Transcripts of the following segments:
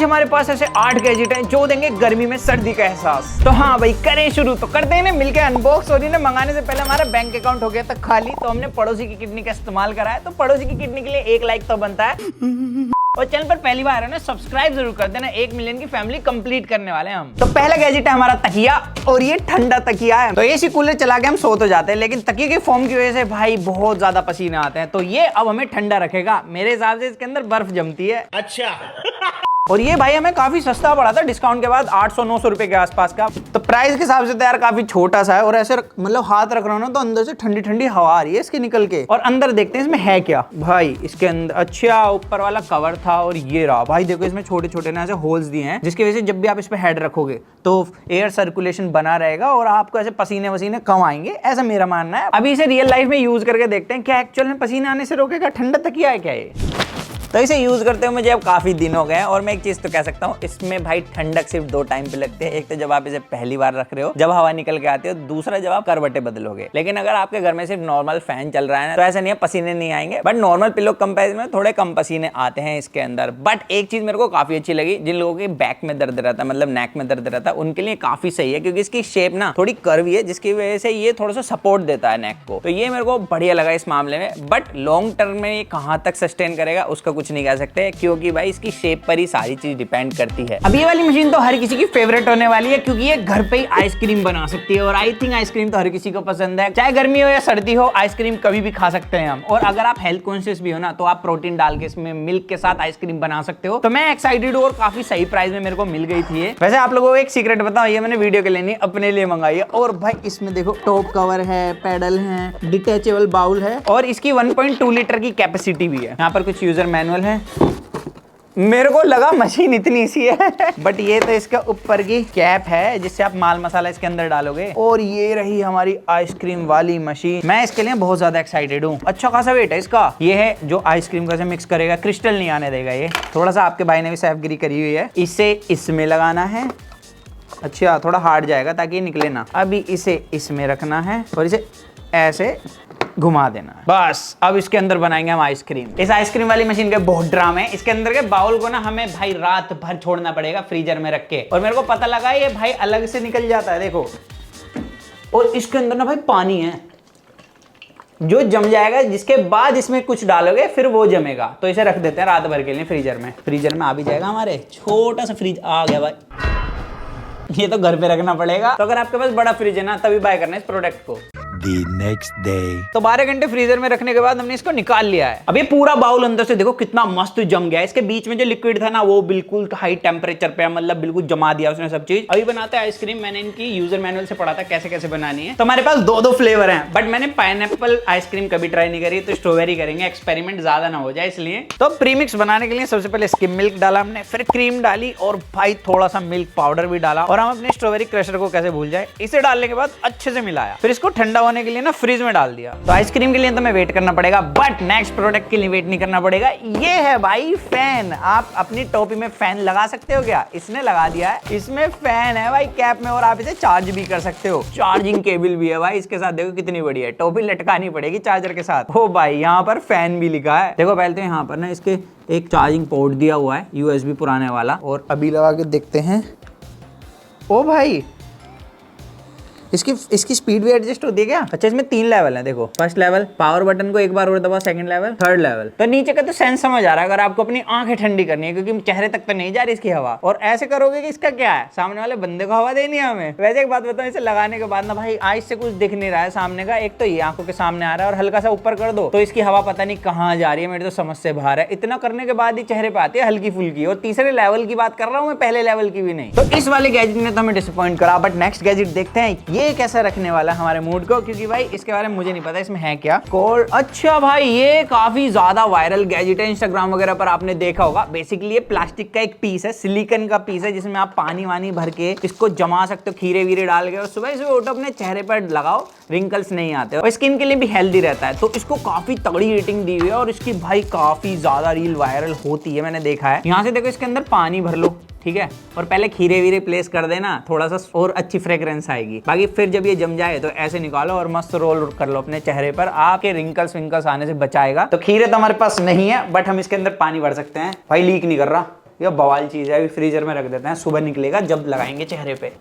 हमारे पास ऐसे 8 गैजेट हैं जो देंगे गर्मी में सर्दी का एहसास। तो हाँ भाई करें शुरू, तो करते हैं ना मिलकर अनबॉक्स। और इन्हें मंगाने से पहले हमारा बैंक अकाउंट हो गया था खाली, तो हमने पड़ोसी की किडनी का इस्तेमाल करा है। तो पड़ोसी की किडनी के लिए 1 लाइक तो बनता है। और चैनल पर पहली बार है ना, सब्सक्राइब जरूर कर देना। 1 मिलियन की फैमिली कंप्लीट करने वाले हैं हम। तो पहला गैजेट है हमारा तकिया, और ये ठंडा तकिया है। तो एसी कूलर चला के हम सो तो जाते हैं, लेकिन तकिए के फॉर्म की वजह से भाई बहुत ज्यादा पसीने आते हैं। तो ये अब हमें ठंडा रखेगा। मेरे हिसाब से इसके अंदर बर्फ जमती है। अच्छा। और ये भाई हमें काफी सस्ता पड़ा था डिस्काउंट के बाद, 800-900 रुपए के आसपास का। तो प्राइस के हिसाब से तो यार काफी छोटा सा है, और ऐसे मतलब हाथ रख रहा हूं ना तो अंदर से ठंडी ठंडी हवा आ रही है इसके निकल के। और अंदर देखते हैं इसमें है क्या भाई। इसके अंदर अच्छा ऊपर वाला कवर था, और ये रहा भाई। देखो इसमें छोटे छोटे ना ऐसे होल्स दिए हैं, जिसकी वजह से जब भी आप इस पे हेड रखोगे तो एयर सर्कुलेशन बना रहेगा और आपको ऐसे पसीने वसीने कम आएंगे, ऐसा मेरा मानना है। अभी इसे रियल लाइफ में यूज करके देखते हैं क्या एक्चुअल में पसीने आने से रोकेगा। ठंडा तकिया है क्या ये? तो इसे यूज करते हुए मुझे अब काफी दिन हो गए, और मैं एक चीज तो कह सकता हूँ, इसमें भाई ठंडक सिर्फ 2 टाइम पे लगती है। एक तो जब आप इसे पहली बार रख रहे हो, जब हवा निकल के आती है, दूसरा जब आप करवटें बदलोगे। लेकिन अगर आपके घर में सिर्फ नॉर्मल फैन चल रहा है ना, तो ऐसा नहीं है पसीने नहीं आएंगे, बट नॉर्मल पिलो कंपेरिजन में थोड़े कम पसीने आते हैं इसके अंदर। बट एक चीज मेरे को काफी अच्छी लगी, जिन लोगों के बैक में दर्द रहता है, मतलब नेक में दर्द रहता है, उनके लिए काफी सही है, क्योंकि इसकी शेप ना थोड़ी कर्वी है, जिसकी वजह से ये थोड़ा सा सपोर्ट देता है नेक को। तो ये मेरे को बढ़िया लगा इस मामले में। बट लॉन्ग टर्म में ये कहाँ तक सस्टेन करेगा उसका कुछ नहीं कह सकते, क्योंकि भाई इसकी शेप पर ही सारी चीज डिपेंड करती है। अब ये वाली मशीन तो हर किसी की फेवरेट होने वाली है, क्योंकि ये घर पे ही आइसक्रीम बना सकती है। और आई थिंक आइसक्रीम तो हर किसी को पसंद है, चाहे गर्मी हो या सर्दी हो, आइसक्रीम कभी भी खा सकते हैं हम। और अगर आप हेल्थ कॉन्शियस भी हो ना, तो आप प्रोटीन डाल के इसमें मिल्क के साथ आइसक्रीम बना सकते हो। तो मैं एक्साइटेड हूँ, और काफी सही प्राइस में मेरे को मिल गई थी ये। वैसे आप लोगों को एक सीक्रेट बताओ, ये मैंने वीडियो के लिए नहीं अपने लिए मंगाई है। और भाई इसमें देखो टॉप कवर है, पेडल है, डिटेचेबल बाउल है, और इसकी 1.2 लीटर की कैपेसिटी भी है। यहाँ पर कुछ यूजर मैनुअल है। मेरे को लगा मशीन इतनी सी है, बट ये तो इसका ऊपर की कैप है, जिससे आप माल मसाला इसके अंदर डालोगे। और ये रही हमारी आइसक्रीम वाली मशीन। मैं इसके लिए बहुत ज्यादा एक्साइटेड हूँ। अच्छा खासा वेट है इसका। ये है जो आइसक्रीम का से मिक्स करेगा, क्रिस्टल नहीं आने देगा ये। थोड़ा सा आपके भाई ने भी सेफगिरी करी हुई है। इसे इसमें लगाना है। अच्छा थोड़ा हार्ड जाएगा ताकि ये निकले ना। अभी इसे इसमें रखना है और इसे ऐसे घुमा देना है, बस। अब इसके अंदर बनाएंगे हम आइसक्रीम। इस आइसक्रीम वाली मशीन के बहुत ड्रामे हैं। इसके अंदर के बाउल को ना हमें भाई रात भर छोड़ना पड़ेगा फ्रीजर में रख के। और मेरे को पता लगा ये भाई अलग से निकल जाता है, देखो। और इसके अंदर ना भाई पानी है जो जम जाएगा, जिसके बाद इसमें कुछ डालोगे फिर वो जमेगा। तो इसे रख देते हैं रात भर के लिए फ्रीजर में। फ्रीजर में आ भी जाएगा हमारे। छोटा सा फ्रीज आ गया भाई। ये तो घर पे रखना पड़ेगा। तो अगर आपके पास बड़ा फ्रिज है ना, तभी बाय करना इस प्रोडक्ट को। The next day. तो 12 घंटे फ्रीजर में रखने के बाद हमने इसको निकाल लिया है। अब ये पूरा बाउल अंदर से देखो कितना मस्त जम गया है। इसके बीच में जो लिक्विड था ना, वो बिल्कुल हाई टेम्परेचर पे, मतलब बिल्कुल जमा दिया उसने सब चीज। अभी बनाते हैं आइसक्रीम। मैंने इनकी यूजर मैनुअल से पढ़ा था कैसे कैसे बनानी है। तो हमारे पास 2 फ्लेवर हैं, बट मैंने पाइनएप्पल आइसक्रीम कभी ट्राई नहीं करी, तो स्ट्रॉबेरी करेंगे। एक्सपेरिमेंट ज्यादा ना हो जाए इसलिए। तो प्रीमिक्स बनाने के लिए सबसे पहले स्किम मिल्क डाला हमने, फिर क्रीम डाली, और भाई थोड़ा सा मिल्क पाउडर भी डाला। और हम अपने स्ट्रॉबेरी क्रशर को कैसे भूल जाए। इसे डालने के बाद अच्छे से मिलाया, फिर इसको ठंडा होने के लिए ना फ्रीज डाल दिया। तो आइसक्रीम के लिए तो मैं वेट करना पड़ेगा, बट नेक्स्ट प्रोडक्ट के लिए वेट नहीं करना पड़ेगा। ये है भाई फैन। आप अपनी टोपी में फैन लगा सकते हो क्या? इसने लगा दिया है। इसमें फैन है भाई कैप में, और आप इसे चार्ज भी कर सकते हो। चार्जिंग केबल भी है भाई इसके साथ। देखो कितनी बड़ी है। टोपी लटकानी पड़ेगी चार्जर के साथ। हो भाई यहाँ पर फैन भी लिखा है। देखो पहले तो यहाँ पर ना इसके एक चार्जिंग पोर्ट दिया हुआ है, USB पुराने वाला। और अभी लगा के देखते हैं। ओ भाई इसकी स्पीड भी एडजस्ट होती है क्या? अच्छा इसमें 3 लेवल है। देखो फर्स्ट लेवल, पावर बटन को एक बार और दबाओ, सेकंड लेवल, थर्ड लेवल। तो नीचे का तो सेंस समझ आ रहा है। अगर आपको अपनी आंखें ठंडी करनी है, क्योंकि चेहरे तक तो नहीं जा रही इसकी हवा, और ऐसे करोगे कि इसका क्या है, सामने वाले बंदे को हवा देनी है हमें। वैसे एक बात बताऊं, इसे लगाने के बाद ना भाई आइस से कुछ दिख नहीं रहा है सामने का। एक तो ये आंखों के सामने आ रहा है, और हल्का सा ऊपर कर दो तो इसकी हवा पता नहीं कहाँ जा रही है। मेरे तो समझ से बाहर है। इतना करने के बाद ही चेहरे पे आती है हल्की फुल्की। और तीसरे लेवल की बात कर रहा हूँ मैं, पहले लेवल की भी नहीं। तो इस वाले गैजेट ने तो हमें डिसअपॉइंट करा, बट नेक्स्ट गैजेट देखते हैं ये कैसा रखने वाला हमारे मूड को, क्योंकि भाई इसके बारे में मुझे नहीं पता इसमें है क्या। कोल्ड। अच्छा भाई ये काफी ज्यादा वायरल गैजेट है, इंस्टाग्राम वगैरह पर आपने देखा होगा। बेसिकली ये प्लास्टिक का एक पीस है, सिलिकॉन का पीस है, जिसमें आप पानी वानी भर के इसको जमा सकते हो, खीरे वीरे डाल के, और सुबह सुबह उठो अपने चेहरे पर लगाओ, रिंकल्स नहीं आते, और स्किन के लिए भी हेल्दी रहता है। तो इसको काफी तगड़ी रेटिंग दी हुई है, और इसकी भाई काफी ज्यादा रील वायरल होती है, मैंने देखा है। यहाँ से देखो इसके अंदर पानी भर लो, ठीक है, और पहले खीरे वीरे प्लेस कर देना, थोड़ा सा और अच्छी फ्रेग्रेंस आएगी। बाकी फिर जब ये जम जाए तो ऐसे निकालो और मस्त रोल कर लो अपने चेहरे पर, आपके रिंकल्स विंकल्स आने से बचाएगा। तो खीरे तो हमारे पास नहीं है, बट हम इसके अंदर पानी भर सकते हैं। भाई लीक नहीं कर रहा, ये बवाल चीज है, अभी फ्रीजर में रख देते हैं, सुबह निकलेगा जब लगाएंगे चेहरे पे।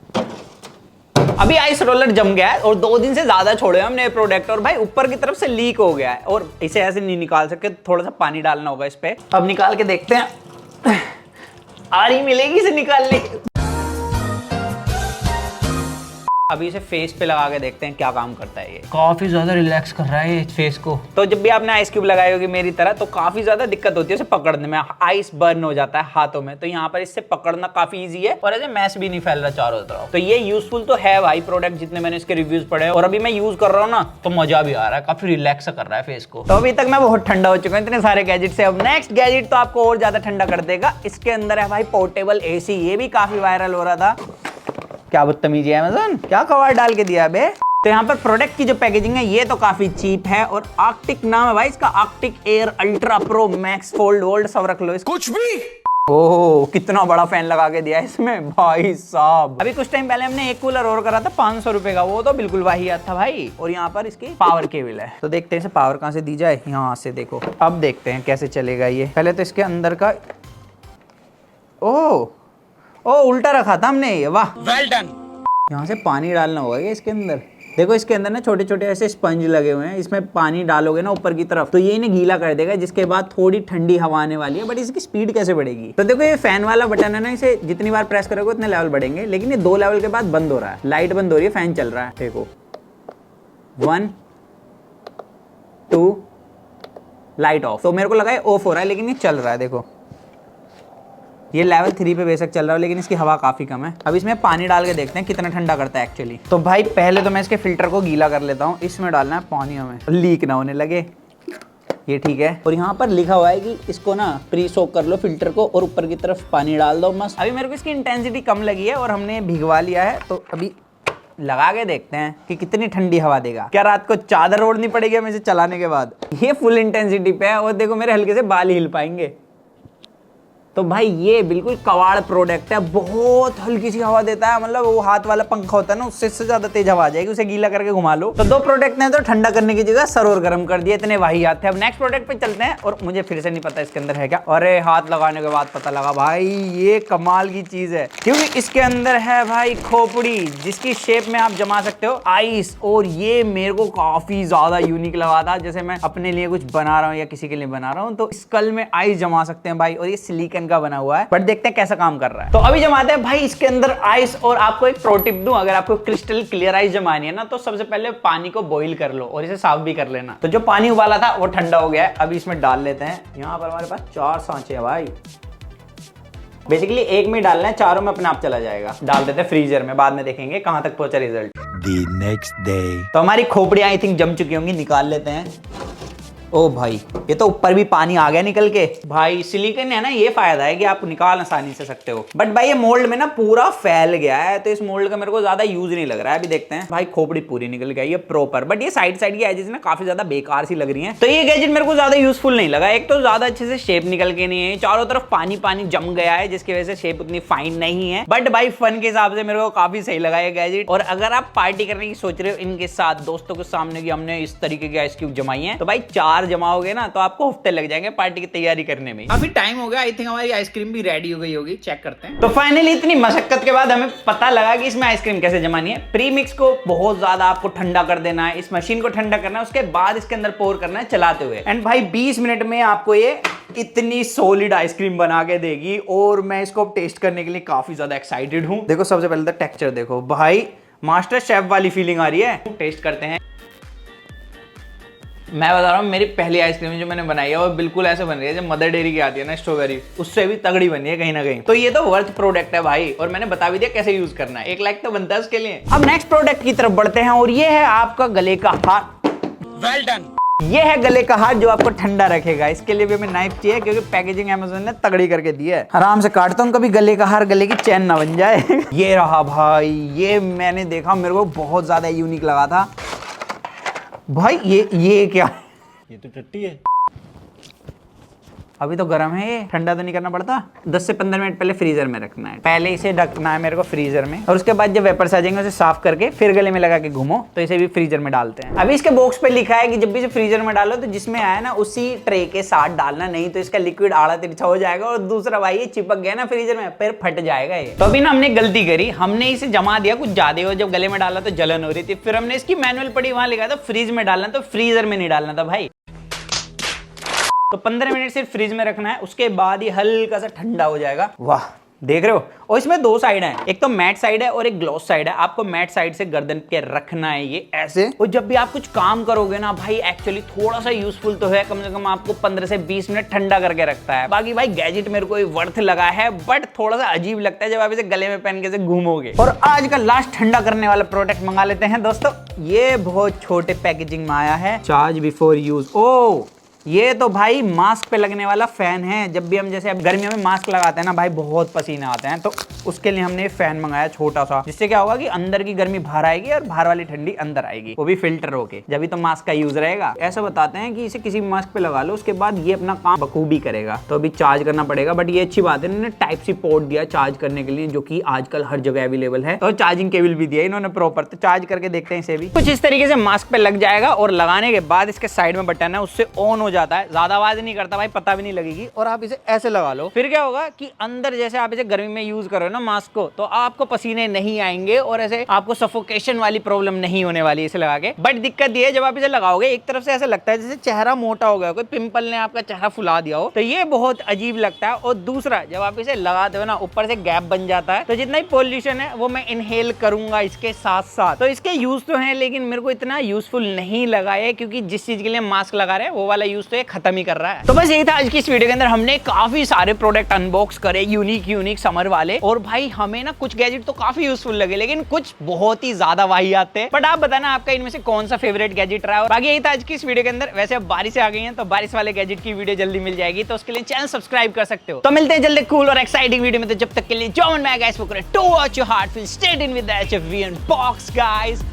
अभी आइस रोलर जम गया है और 2 दिन से ज्यादा छोड़े हमने ये प्रोडक्ट, और भाई ऊपर की तरफ से लीक हो गया है और इसे ऐसे नहीं निकाल सकते, थोड़ा सा पानी डालना होगा इस पे। अब निकाल के देखते हैं आरी मिलेगी इसे निकालने की। अभी इसे फेस पे लगा के देखते हैं क्या काम करता है। ये काफी ज्यादा रिलैक्स कर रहा है ये फेस को। तो जब भी आपने आइस क्यूब लगाई होगी मेरी तरह तो काफी ज्यादा दिक्कत होती है उसे पकड़ने में, आइस बर्न हो जाता है हाथों में, तो यहाँ पर इससे पकड़ना काफी इजी है और ऐसे मैस भी नहीं फैल रहा चारों तरफ। तो ये यूजफुल तो है भाई प्रोडक्ट, जितने मैंने इसके रिव्यूज पढ़े और अभी मैं यूज कर रहा हूँ ना तो मजा भी आ रहा है, काफी रिलैक्स कर रहा है फेस को। तो अभी तक मैं बहुत ठंडा हो चुका हूँ इतने सारे गैजेट से। अब नेक्स्ट गैजेट तो आपको और ज्यादा ठंडा कर देगा। इसके अंदर है भाई पोर्टेबल एसी, ये भी काफी वायरल हो रहा था। क्या बदतमीजी है अमेज़न, क्या कवर डाल के दिया बे। तो यहाँ पर प्रोडक्ट की जो पैकेजिंग है ये तो काफी चीप है और आर्कटिक नाम है भाई इसका, Arctic air ultra pro max fold वोल्ड, सब रख लो इस कुछ भी। ओह कितना बड़ा फैन लगा के दिया इसमें भाई साहब। अभी कुछ टाइम पहले हमने एक कूलर और करा था 500 रुपए का, वो तो बिल्कुल वाहियात था भाई। और यहाँ पर इसकी पावर केबल है, तो देखते हैं इसे पावर कहाँ से दी जाए। यहाँ से देखो, अब देखते हैं कैसे चलेगा ये। पहले तो इसके अंदर का, ओ उल्टा रखा था हमने ये, वाह वेल डन। यहाँ से पानी डालना होगा ये इसके अंदर। देखो इसके अंदर ना छोटे छोटे ऐसे स्पंज लगे हुए हैं, इसमें पानी डालोगे ना ऊपर की तरफ तो ये इन्हें गीला कर देगा, जिसके बाद थोड़ी ठंडी हवा आने वाली है। बट इसकी स्पीड कैसे बढ़ेगी? तो देखो ये फैन वाला बटन है ना, इसे जितनी बार प्रेस करोगे उतने लेवल बढ़ेंगे, लेकिन ये 2 लेवल के बाद बंद हो रहा है। लाइट बंद हो रही है, फैन चल रहा है। देखो 1 2 लाइट ऑफ। तो मेरे को लगा है ऑफ हो रहा है लेकिन ये चल रहा है। देखो ये लेवल 3 पे बेशक चल रहा है लेकिन इसकी हवा काफी कम है। अब इसमें पानी डाल के देखते हैं कितना ठंडा करता है एक्चुअली। तो भाई पहले तो मैं इसके फिल्टर को गीला कर लेता हूँ। इसमें डालना है पानी, हमें लीक ना होने लगे, ये ठीक है। और यहाँ पर लिखा हुआ है कि इसको ना प्री सोक कर लो फिल्टर को और ऊपर की तरफ पानी डाल दो मस्त। अभी मेरे को इसकी इंटेंसिटी कम लगी है और हमने भिगवा लिया है, तो अभी लगा के देखते हैं कि कितनी ठंडी हवा देगा। क्या रात को चादर ओढ़नी पड़ेगी हमें इसे चलाने के बाद? ये फुल इंटेंसिटी पे है और देखो मेरे हल्के से बाल हिल पाएंगे। तो भाई ये बिल्कुल कवाड़ प्रोडक्ट है, बहुत हल्की सी हवा देता है, मतलब वो हाथ वाला पंखा होता है ना उससे ज्यादा तेज हवा आ जाएगी, उसे गीला करके घुमा लो। तो 2 प्रोडक्ट ने तो ठंडा करने की जगह सर और गर्म कर दिया, इतने वाहियात थे। अब नेक्स्ट प्रोडक्ट पे चलते हैं और मुझे फिर से नहीं पता इसके अंदर है क्या। अरे हाथ लगाने के बाद पता लगा भाई ये कमाल की चीज है, क्योंकि इसके अंदर है भाई खोपड़ी, जिसकी शेप में आप जमा सकते हो आइस। और ये मेरे को काफी ज्यादा यूनिक लगा था, जैसे मैं अपने लिए कुछ बना रहा हूँ या किसी के लिए बना रहा हूँ तो स्कल में आइस जमा सकते हैं भाई, और ये सिलिकॉन का बना हुआ है। बट देखते हैं कैसा काम कर रहा है। तो अभी जमाते हैं भाई इसके अंदर आइस। और आपको एक प्रो टिप दूं, अगर आपको क्रिस्टल क्लियर आइस जमानी है ना तो सबसे पहले पानी को बॉईल कर लो और इसे साफ भी कर लेना। तो जो पानी उबाला था वो ठंडा हो गया है, अभी इसमें डाल लेते हैं। यहाँ पर हमारे पास 4 सांचे हैं भाई, बेसिकली एक में डालना है, चारों में अपने आप चला जाएगा। डाल देते हैं फ्रीजर में, बाद में देखेंगे कहां तक पहुंचा रिजल्ट। The next day. तो हमारी खोपड़ियां आई थिंक जम चुकी होंगी, निकाल लेते हैं। ओ भाई ये तो ऊपर भी पानी आ गया निकल के। भाई सिलिकॉन है ना, ये फायदा है कि आप निकाल आसानी से सकते हो। बट भाई ये मोल्ड में ना पूरा फैल गया है, तो इस मोल्ड का मेरे को ज्यादा यूज नहीं लग रहा है। अभी देखते हैं। भाई खोपड़ी पूरी निकल गई है प्रॉपर, बट ये साइड की एजेस ना काफी ज्यादा बेकार सी लग रही है। तो ये गैजेट मेरे को ज्यादा यूजफुल नहीं लगा। एक तो ज्यादा अच्छे से शेप निकल के नहीं है, चारों तरफ पानी पानी जम गया है जिसकी वजह से शेप उतनी फाइन नहीं है। बट भाई फन के हिसाब से मेरे को काफी सही लगा ये गैजेट। और अगर आप पार्टी करने की सोच रहे हो इनके साथ दोस्तों के सामने कि हमने इस तरीके के आइस क्यूब जमाई है, तो भाई 4 जमाओगे ना तो आपको हफ्ते लग जाएंगे पार्टी की तैयारी करने में। काफी टाइम हो गया, आई थिंक हमारी आइसक्रीम भी रेडी हो गई होगी, चेक करते हैं। तो फाइनली इतनी मशक्कत के बाद हमें पता लगा कि इसमें आइसक्रीम कैसे जमानी है। प्री मिक्स को बहुत ज्यादा आपको ठंडा कर देना है, इस मशीन को ठंडा करना है, उसके बाद इसके अंदर पोर करना है चलाते हुए। एंड भाई 20 मिनट में आपको ये इतनी सॉलिड आइसक्रीम बना के देगी। और मैं इसको टेस्ट करने के लिए काफी ज्यादा एक्साइटेड हूं। देखो सबसे पहले तो टेक्सचर देखो भाई, मास्टर शेफ वाली फीलिंग आ रही है। टेस्ट करते हैं। मैं बता रहा हूँ मेरी पहली आइसक्रीम जो मैंने बनाई है वो बिल्कुल ऐसे बन रही है जब मदर डेयरी की आती है ना स्ट्रॉबेरी, उससे भी तगड़ी बनी है कहीं ना कहीं। तो ये तो वर्थ प्रोडक्ट है भाई, और मैंने बता भी दिया कैसे यूज करना है। 1 लाख तो बनता है उसके लिए। अब नेक्स्ट प्रोडक्ट की तरफ बढ़ते हैं और ये है आपका गले का हार। Well done. ये है गले का हार जो आपको ठंडा रखेगा। इसके लिए भी हमें नाइफ चाहिए क्योंकि पैकेजिंग अमेज़न ने तगड़ी करके दी है। आराम से काटता हूँ, कभी गले का हार गले की चैन ना बन जाए। ये रहा भाई, ये मैंने देखा, मेरे को बहुत ज्यादा यूनिक लगा था भाई। ये क्या, ये तो टट्टी है। अभी तो गर्म है ये, ठंडा तो नहीं करना पड़ता। 10 से 15 मिनट पहले फ्रीजर में रखना है, पहले इसे ढकना है मेरे को फ्रीजर में, और उसके बाद जब वेपर्स आ जाएंगे उसे साफ करके फिर गले में लगा के घूमो, तो इसे भी फ्रीजर में डालते हैं। अभी इसके बॉक्स पे लिखा है कि जब भी इसे फ्रीजर में डालो तो जिसमें आया ना उसी ट्रे के साथ डालना, नहीं तो इसका लिक्विड आड़ा तिरछा हो जाएगा और दूसरा भाई ये चिपक गया ना फ्रीजर में फिर फट जाएगा ये। तो अभी ना हमने गलती करी, हमने इसे जमा दिया कुछ ज्यादा, और जब गले में डाला तो जलन हो रही थी, फिर हमने इसकी मैनुअल पढ़ी, वहां लिखा था फ्रीज में डालना, तो फ्रीजर में नहीं डालना था भाई। तो 15 मिनट सिर्फ फ्रीज में रखना है, उसके बाद ही हल्का सा ठंडा हो जाएगा। वाह, देख रहे हो। और इसमें दो साइड हैं, एक तो मैट साइड है और एक ग्लॉस साइड है। आपको मैट साइड से गर्दन के रखना है ये ऐसे, और जब भी आप कुछ काम करोगे ना भाई, एक्चुअली थोड़ा सा यूजफुल तो है, कम से कम आपको 15 से 20 मिनट ठंडा करके रखता है। बाकी भाई गैजेट मेरे को वर्थ लगा है, बट थोड़ा सा अजीब लगता है जब आप इसे गले में पहन के से घूमोगे। और आज का लास्ट ठंडा करने वाला प्रोडक्ट मंगा लेते हैं दोस्तों। ये बहुत छोटे पैकेजिंग में आया है, चार्ज बिफोर यूज। ओ, ये तो भाई मास्क पे लगने वाला फैन है। जब भी हम जैसे अब गर्मियों में मास्क लगाते हैं ना भाई, बहुत पसीने आते हैं, तो उसके लिए हमने फैन मंगाया छोटा सा, जिससे क्या होगा कि अंदर की गर्मी बाहर आएगी और बाहर वाली ठंडी अंदर आएगी, वो भी फिल्टर होके, जब भी तो मास्क का यूज रहेगा। ऐसा बताते हैं कि इसे किसी भी मास्क पे लगा लो, उसके बाद ये अपना काम बखूबी करेगा। तो अभी चार्ज करना पड़ेगा, बट ये अच्छी बात है, इन्होंने टाइप सी पोर्ट दिया चार्ज करने के लिए, जो कि आजकल हर जगह अवेलेबल है, और चार्जिंग केबल भी दिया इन्होंने प्रॉपर। तो चार्ज करके देखते हैं इसे भी। कुछ इस तरीके से मास्क पे लग जाएगा, और लगाने के बाद इसके साइड में बटन है, उससे ऑन हो जाता है। ज्यादा आवाज नहीं करता भाई, पता भी नहीं लगेगी। और आप इसे ऐसे लगा लो, फिर क्या होगा कि अंदर जैसे आप इसे गर्मी में यूज करो ना मास्क को, तो आपको पसीने नहीं आएंगे और ऐसे आपको सफोकेशन वाली प्रॉब्लम नहीं होने वाली इसे लगा के। बट दिक्कत ये है, जब आप इसे लगाओगे एक तरफ से ऐसा लगता है जैसे चेहरा मोटा हो गया, कोई पिंपल ने आपका चेहरा फुला दिया हो, तो ये बहुत अजीब लगता है। और दूसरा, जब आप इसे लगाते हो ना, ऊपर से गैप बन जाता है, तो जितना ही पॉल्यूशन है वो मैं इनहेल करूंगा इसके साथ साथ। तो इसके यूज तो है, लेकिन मेरे को इतना यूजफुल नहीं लगा है, क्योंकि जिस चीज के लिए मास्क लगा रहे हैं वो वाला यूज तो ये खत्म ही कर रहा है। तो बस यही था आज की इस वीडियो के अंदर। हमने काफी सारे प्रोडक्ट अनबॉक्स करे, यूनिक समर वाले, और भाई हमें ना कुछ गैजेट तो काफी यूजफुल लगे, लेकिन कुछ बहुत ही ज्यादा वाहियात थे। बट आप बताना आपका इनमें से कौन सा फेवरेट गैजेट रहा है। बाकी यही था आज की इस वीडियो के अंदर। वैसे अब बारिश आ गई है, तो बारिश वाले गैजेट की वीडियो जल्दी मिल जाएगी, तो उसके लिए चैनल सब्सक्राइब कर सकते हो। तो मिलते हैं जल्दी कूल और एक्साइटिंग वीडियो में। तो जब तक के लिए जो मन में गाइस वो करें, to watch your heart, feel stay in with the HFV unbox guys.